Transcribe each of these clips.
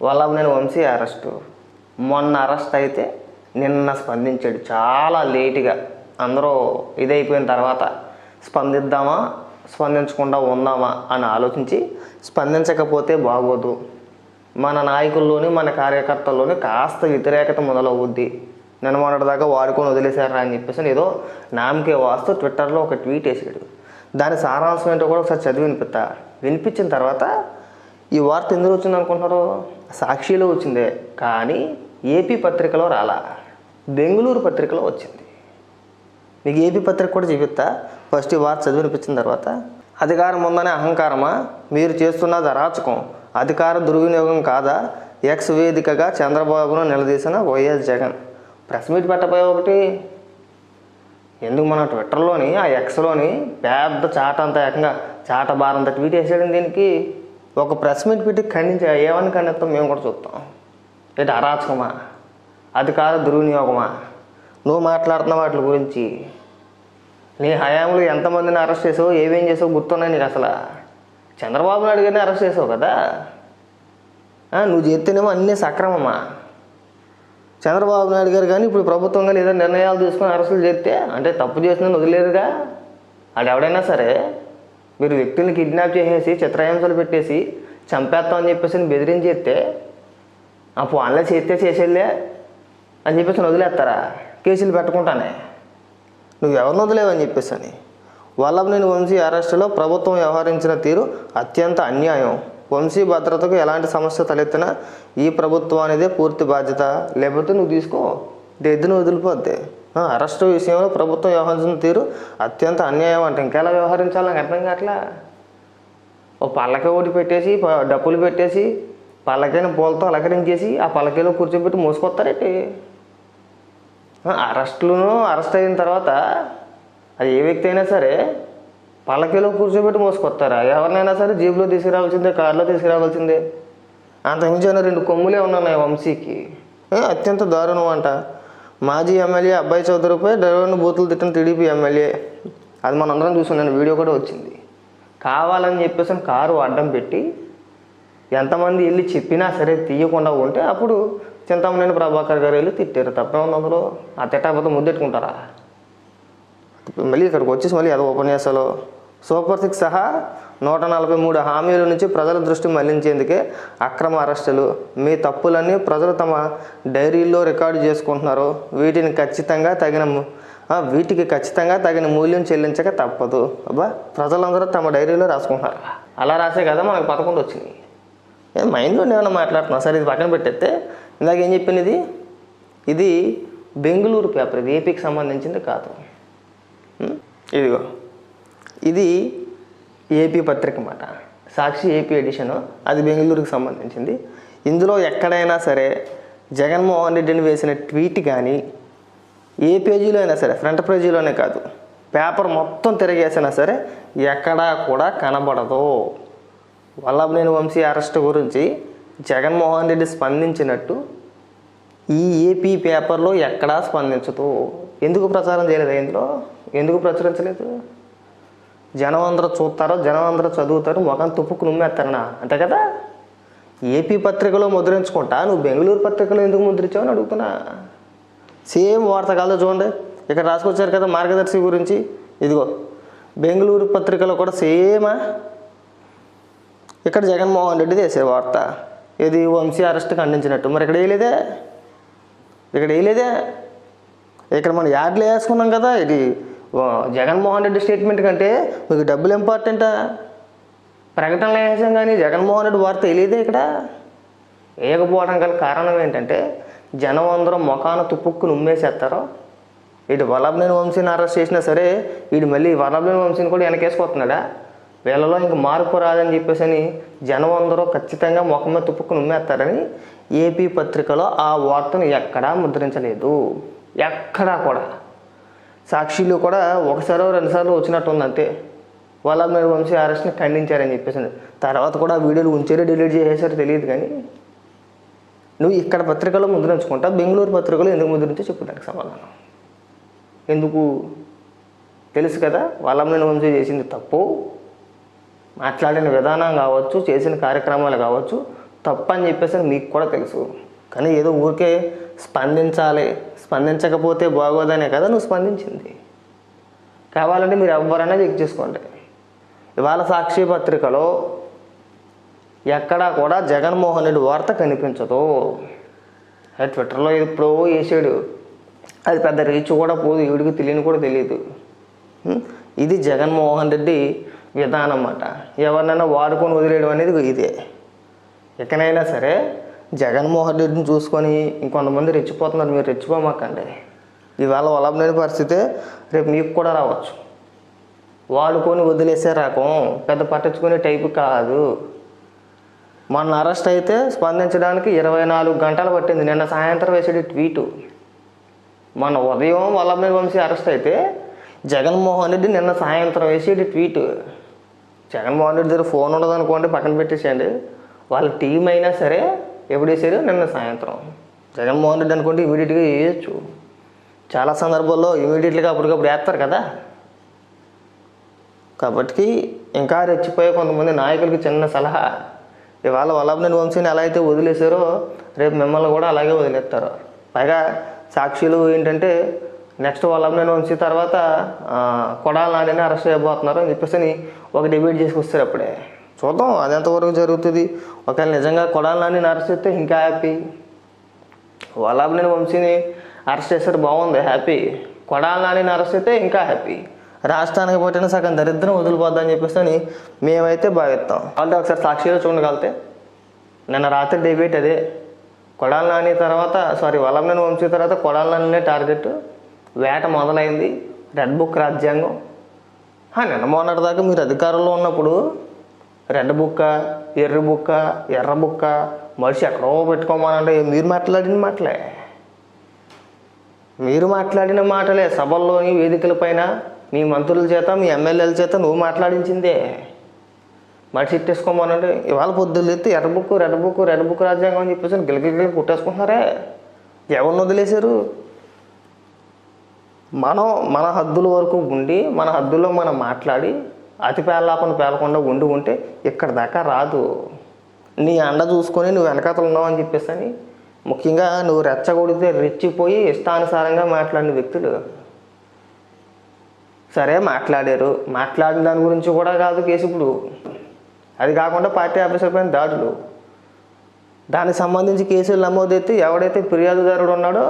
Vallabhaneni Vamsi arrest. మొన్న arrest అయితే నిన్న స్పందించాడు చాలా లేటుగా. అందరూ ఇదైపోయిన తర్వాత స్పందిద్దామా స్పందించకుండా ఉందామా అని ఆలోచించి స్పందించకపోతే బాగోదు, మన నాయకుల్లోని మన కార్యకర్తల్లోని కాస్త వ్యతిరేకత మొదలవుద్ది, నిన్న మొన్నటిదాకా వాడుకొని వదిలేశారా అని చెప్పేసి ఏదో నామకే వాస్తు ట్విట్టర్లో ఒక ట్వీట్ వేసాడు. దాని సారాంశం ఏంటో కూడా ఒకసారి చదివి వినిపించిన తర్వాత ఈ వార్త ఎందుకు వచ్చింది అనుకుంటున్నారు? సాక్షిలో వచ్చిందే, కానీ ఏపీ పత్రికలో రాలా, బెంగళూరు పత్రికలో వచ్చింది. మీకు ఏపీ పత్రిక కూడా చూపిస్తా. ఫస్ట్ ఈ వార్త చదివి వినిపించిన తర్వాత, అధికారం ఉందనే అహంకారమా, మీరు చేస్తున్నది అరాచకం, అధికార దుర్వినియోగం కాదా, ఎక్స్ వేదికగా చంద్రబాబును నిలదీసిన వైఎస్ జగన్. ప్రెస్ మీట్ పెట్టబోయే ఒకటి ఎందుకు మన ట్విట్టర్లోని ఆ ఎక్స్లోని పెద్ద చాట అంతా ఏకంగా చాట బారంతా ట్వీట్ వేసాడు. దీనికి ఒక ప్రెస్ మీట్ పెట్టి ఖండించి ఏమని ఖండిస్తాం మేము కూడా చూస్తాం. ఏంటి అరాచకమా, అధికార దుర్వినియోగమా? నువ్వు మాట్లాడుతున్న వాటి గురించి నీ హయాంలో ఎంతమందిని అరెస్ట్ చేసావు, ఏమేం చేసావు గుర్తున్నాయి నీకు? అసలు చంద్రబాబు నాయుడు గారిని అరెస్ట్ చేసావు కదా, నువ్వు చేస్తేనేమో అన్నీ సక్రమమా? చంద్రబాబు నాయుడు గారు కానీ ఇప్పుడు ప్రభుత్వం కానీ ఏదైనా నిర్ణయాలు తీసుకొని అరెస్టులు చేస్తే అంటే తప్పు చేసిందని వదిలేరుగా. అది ఎవడైనా సరే మీరు వ్యక్తుల్ని కిడ్నాప్ చేసేసి చిత్రహింసలు పెట్టేసి చంపేస్తామని చెప్పేసి బెదిరించేస్తే అప్పుడు వాళ్ళే చేసేళ్ళే అని చెప్పేసి వదిలేస్తారా? కేసులు పెట్టకుండానే నువ్వు ఎవరిని వదిలేవని చెప్పేసి అని. వల్లభనేని వంశీ అరెస్టులో ప్రభుత్వం వ్యవహరించిన తీరు అత్యంత అన్యాయం. వంశీ భద్రతకు ఎలాంటి సమస్య తలెత్తినా ఈ ప్రభుత్వం అనేదే పూర్తి బాధ్యత, లేకపోతే నువ్వు తీసుకో ఎద్దును వదిలిపోద్ది. అరెస్టు విషయంలో ప్రభుత్వం వ్యవహరించిన తీరు అత్యంత అన్యాయం అంటే ఇంకెలా వ్యవహరించాలి నాకు అర్థం కావట్లా. ఓ పల్లకి ఒకటి పెట్టేసి డప్పులు పెట్టేసి పల్లకైన పూలతో అలంకరించేసి ఆ పల్లకీలో కూర్చోబెట్టి మోసుకొస్తారేంటి? అరెస్ట్ అయిన తర్వాత అది ఏ వ్యక్తి అయినా సరే పల్లకీలో కూర్చోబెట్టి మోసుకొస్తారా? ఎవరినైనా సరే జీబులో తీసుకురావాల్సిందే, కారులో తీసుకురావాల్సిందే. అంతకుమించి 2 కొమ్ములే ఉన్నాయి వంశీకి. అత్యంత దారుణం అంట. మాజీ ఎమ్మెల్యే అబ్బాయి చౌదరిపై డ్రైవర్ను బూతులు తిట్టిన టీడీపీ ఎమ్మెల్యే. అది మనందరం చూసాం, నేను వీడియో కూడా వచ్చింది. కావాలని చెప్పేసి కారు అడ్డం పెట్టి ఎంతమంది వెళ్ళి చెప్పినా సరే తీయకుండా ఉంటే అప్పుడు చింతమనేని ప్రభాకర్ గారు వెళ్ళి తిట్టారు. తప్పే ఉంది అందులో. ఆ తిట్టకపోతే ముద్దెట్టుకుంటారా? మళ్ళీ ఇక్కడికి వచ్చేసి మళ్ళీ అదో ఉపన్యాసాలు సూపర్ 6 సహా 143 హామీల నుంచి ప్రజల దృష్టి మళ్లించేందుకే అక్రమ అరెస్టులు. మీ తప్పులన్నీ ప్రజలు తమ డైరీల్లో రికార్డు చేసుకుంటున్నారు. వీటికి ఖచ్చితంగా తగిన మూల్యం చెల్లించక తప్పదు. అబ్బా, ప్రజలందరూ తమ డైరీలో రాసుకుంటున్నారు. అలా రాసే కదా మనకు 11 వచ్చినాయి. మైండ్లో ఏమైనా మాట్లాడుతున్నా సరే, ఇది పక్కన పెట్టేస్తే ఇందాక ఏం చెప్పింది, ఇది బెంగళూరు పేపర్, ఇది ఏపీకి సంబంధించింది కాదు. ఇదిగో ఇది ఏపీ పత్రిక అన్నమాట, సాక్షి ఏపీ ఎడిషను, అది బెంగళూరుకి సంబంధించింది. ఇందులో ఎక్కడైనా సరే జగన్మోహన్ రెడ్డిని వేసిన ట్వీట్ కానీ ఏ పేజీలో అయినా సరే, ఫ్రంట్ పేజీలోనే కాదు పేపర్ మొత్తం తిరిగేసినా సరే ఎక్కడా కూడా కనబడదు. వల్లభనేని వంశీ అరెస్ట్ గురించి జగన్మోహన్ రెడ్డి స్పందించినట్టు ఈ ఏపీ పేపర్లో ఎక్కడా స్పందించదు. ఎందుకు ప్రచారం చేయలేదు? ఇందులో ఎందుకు ప్రచురించలేదు? జనం అందరూ చూస్తారో, జనం అందరూ చదువుతారు, ముఖం తుప్పుకు నుమ్మేస్తారనా, అంతే కదా. ఏపీ పత్రికలో ముద్రించుకుంటా నువ్వు బెంగళూరు పత్రికలో ఎందుకు ముద్రించావు అని అడుగుతున్నా. సేమ్ వార్తకాల్లో చూడండి, ఇక్కడ రాసుకొచ్చారు కదా మార్గదర్శి గురించి. ఇదిగో బెంగళూరు పత్రికలో కూడా సేమా. ఇక్కడ జగన్మోహన్ రెడ్డి వేసే వార్త ఇది వంశీ అరెస్ట్ ఖండించినట్టు. మరి ఇక్కడ వేయలేదే, ఇక్కడ మనం యాడ్లు వేసుకున్నాం కదా. ఇది జగన్మోహన్ రెడ్డి స్టేట్మెంట్ కంటే మీకు డబ్బులు ఇంపార్టెంటా? ప్రకటనలు వేసాం కానీ జగన్మోహన్ రెడ్డి వార్త వేయలేదే. ఇక్కడ వేయకపోవడం గల కారణం ఏంటంటే జనం అందరూ ముఖాన తుప్పుక్కు నుమ్మేసేస్తారో. ఇటు వల్లభనేని వంశీని అరెస్ట్ చేసినా సరే వీడు మళ్ళీ వల్లభనేని వంశీని కూడా వెనకేసుకొస్తున్నాడా? వీళ్ళలో ఇంక మార్పు రాదని చెప్పేసి అని జనం అందరూ ఖచ్చితంగా ముఖం మీద తుప్పుకు నుమ్మేస్తారని ఏపీ పత్రికలో ఆ వార్తను ఎక్కడా ముద్రించలేదు. ఎక్కడా కూడా. సాక్షిలో కూడా 1-2 సార్లు వచ్చినట్టు ఉంది అంతే. వల్లభనేని వంశీ అరెస్ట్ని ఖండించారని చెప్పేసి. తర్వాత కూడా వీడియోలు ఉంచారో డిలీట్ చేసేసారో తెలియదు. కానీ నువ్వు ఇక్కడ పత్రికలో ముద్రించుకుంటా, బెంగళూరు పత్రికలో ఎందుకు ముద్రించో చెప్పు దానికి సమాధానం. ఎందుకు తెలుసు కదా వల్లభనేని వంశీ చేసింది తప్పు. మాట్లాడిన విధానం కావచ్చు, చేసిన కార్యక్రమాలు కావచ్చు, తప్పు అని చెప్పేసి మీకు కూడా తెలుసు. కానీ ఏదో ఊరికే స్పందించాలి, స్పందించకపోతే బాగోదనే కదా నువ్వు స్పందించింది. కావాలంటే మీరు ఎవరైనా చెక్ చేసుకోండి. ఇవాళ సాక్షి పత్రికలో ఎక్కడా కూడా జగన్మోహన్ రెడ్డి వార్త కనిపించదు. ట్విట్టర్లో ఎప్పుడో వేసాడు, అది పెద్ద రీచ్ కూడా పోదు, ఈవిడికి తెలియని కూడా తెలియదు. ఇది జగన్మోహన్ రెడ్డి విధానం అన్నమాట. ఎవరినైనా వాడుకొని వదిలేయడం అనేది ఇదే. ఎక్కడైనా సరే జగన్మోహన్ రెడ్డిని చూసుకొని ఇంకొంతమంది రెచ్చిపోతున్నారు, మీరు రెచ్చిపోమాకండి. ఇవాళ వల్లభనేని పరిస్థితే రేపు మీకు కూడా రావచ్చు. వాడుకొని వదిలేసే రకం పెద్ద పట్టించుకునే టైపు కాదు. మొన్న అరెస్ట్ అయితే స్పందించడానికి 24 గంటలు పట్టింది. నిన్న సాయంత్రం వేసాడు ట్వీటు. మొన్న ఉదయం వల్లభనేని వంశీ అరెస్ట్ అయితే జగన్మోహన్ రెడ్డి నిన్న సాయంత్రం వేసేది ట్వీటు. జగన్మోహన్ రెడ్డి దగ్గర ఫోన్ ఉండదు అనుకోండి, పక్కన పెట్టేసేయండి. వాళ్ళ టీం అయినా సరే ఎప్పుడు వేసారు? నిన్న సాయంత్రం. జగన్మోహన్ రెడ్డి అనుకుంటే ఇమీడియట్గా వేయచ్చు. చాలా సందర్భాల్లో ఇమీడియట్గా అప్పటికప్పుడు వేస్తారు కదా. కాబట్టి ఇంకా రెచ్చిపోయే కొంతమంది నాయకులకి చిన్న సలహా, ఇవాళ వల్లభనేని వంశీని ఎలా అయితే వదిలేశారో రేపు మిమ్మల్ని కూడా అలాగే వదిలేస్తారు. పైగా సాక్షులు ఏంటంటే నెక్స్ట్ వల్లభనేని వంశీ తర్వాత కొడాలి నానిని అరెస్ట్ చేయబోతున్నారు అని చెప్పేసి ఒక డిబేట్ చేసుకొస్తారు. అప్పుడే చూద్దాం అది ఎంతవరకు జరుగుతుంది. ఒకవేళ నిజంగా కొడాలి నానిని అరెస్ట్ చేస్తే ఇంకా హ్యాపీ. వల్లభనేని వంశీని అరెస్ట్ చేస్తారు, బాగుంది, హ్యాపీ. కొడాలి నానిని అరెస్ట్ అయితే ఇంకా హ్యాపీ. రాష్ట్రానికి పట్టిన సగం దరిద్రం వదిలిపోద్దని చెప్పేసి మేమైతే భావిస్తాం. వాళ్ళతో ఒకసారి సాక్షిలో చూడగలితే నిన్న రాత్రి డిబేట్ అదే. కొడాలి నాని తర్వాత వల్లభనేని వంశీ తర్వాత కొడాలి నానినే టార్గెట్. వేట మొదలైంది. రెడ్ బుక్ రాజ్యాంగం. నిన్న మొన్నటి దాకా మీరు అధికారంలో ఉన్నప్పుడు రెడ్ బుక్క, ఎర్ర బుక్క, ఎర్ర బుక్క మనిషి ఎక్కడో పెట్టుకోమనంటే మీరు మాట్లాడిన మాటలే సభల్లోని వేదికల పైన మీ మంత్రుల చేత, మీ ఎమ్మెల్యేల చేత నువ్వు మాట్లాడించిందే. మనిషి ఇట్టేసుకోమనంటే ఇవాళ పొద్దున్నెత్తి ఎర్ర book, red book, red book రాజ్యాంగం అని చెప్పేసి గిలగిలి కుట్టేసుకుంటున్నారే. ఎవరిని వదిలేశారు? మనం మన హద్దుల వరకు ఉండి మన హద్దుల్లో మనం మాట్లాడి అతి పేర్లాపన పేలకుండా ఉంటే ఇక్కడ దాకా రాదు. నీ అండ చూసుకొని నువ్వు వెనకాతలు ఉన్నావు అని చెప్పేసి ముఖ్యంగా నువ్వు రెచ్చగొడితే రెచ్చిపోయి ఇష్టానుసారంగా మాట్లాడిన వ్యక్తులు సరే మాట్లాడారు. మాట్లాడిన దాని గురించి కూడా కాదు కేసు ఇప్పుడు. అది కాకుండా పార్టీ ఆఫీసర్ పైన దాడులు, దానికి సంబంధించి కేసులు నమోదైతే ఎవడైతే ఫిర్యాదుదారుడు ఉన్నాడో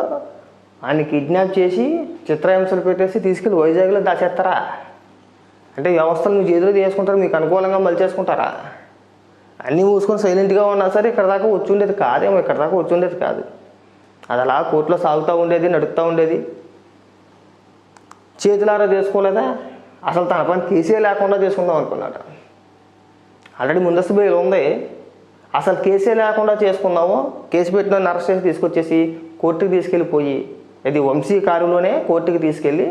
ఆయన కిడ్నాప్ చేసి చిత్రహింసలు పెట్టేసి తీసుకెళ్ళి వైజాగ్లో దాచేస్తారా? అంటే వ్యవస్థలు మీ చేతిలో తీసుకుంటారు, మీకు అనుకూలంగా మలిచేసుకుంటారా? అన్నీ మూసుకొని సైలెంట్గా ఉన్నా సరే ఇక్కడ దాకా వచ్చి ఉండేది కాదేమో, ఇక్కడ దాకా వచ్చి ఉండేది కాదు. అది అలా కోర్టులో సాగుతూ ఉండేది, నడుస్తూ ఉండేది. చేతులారా చేసుకోలేదా? అసలు తన పని కేసే లేకుండా చేసుకుందాం అనుకున్నాడు. ఆల్రెడీ ముందస్తు బెయిల్ ఉంది. అసలు కేసే లేకుండా చేసుకున్నాము. కేసు పెట్టిన అరెస్ట్ చేసి తీసుకొచ్చేసి కోర్టుకి తీసుకెళ్ళిపోయి, ఇది వంశీ కారులోనే కోర్టుకి తీసుకెళ్ళి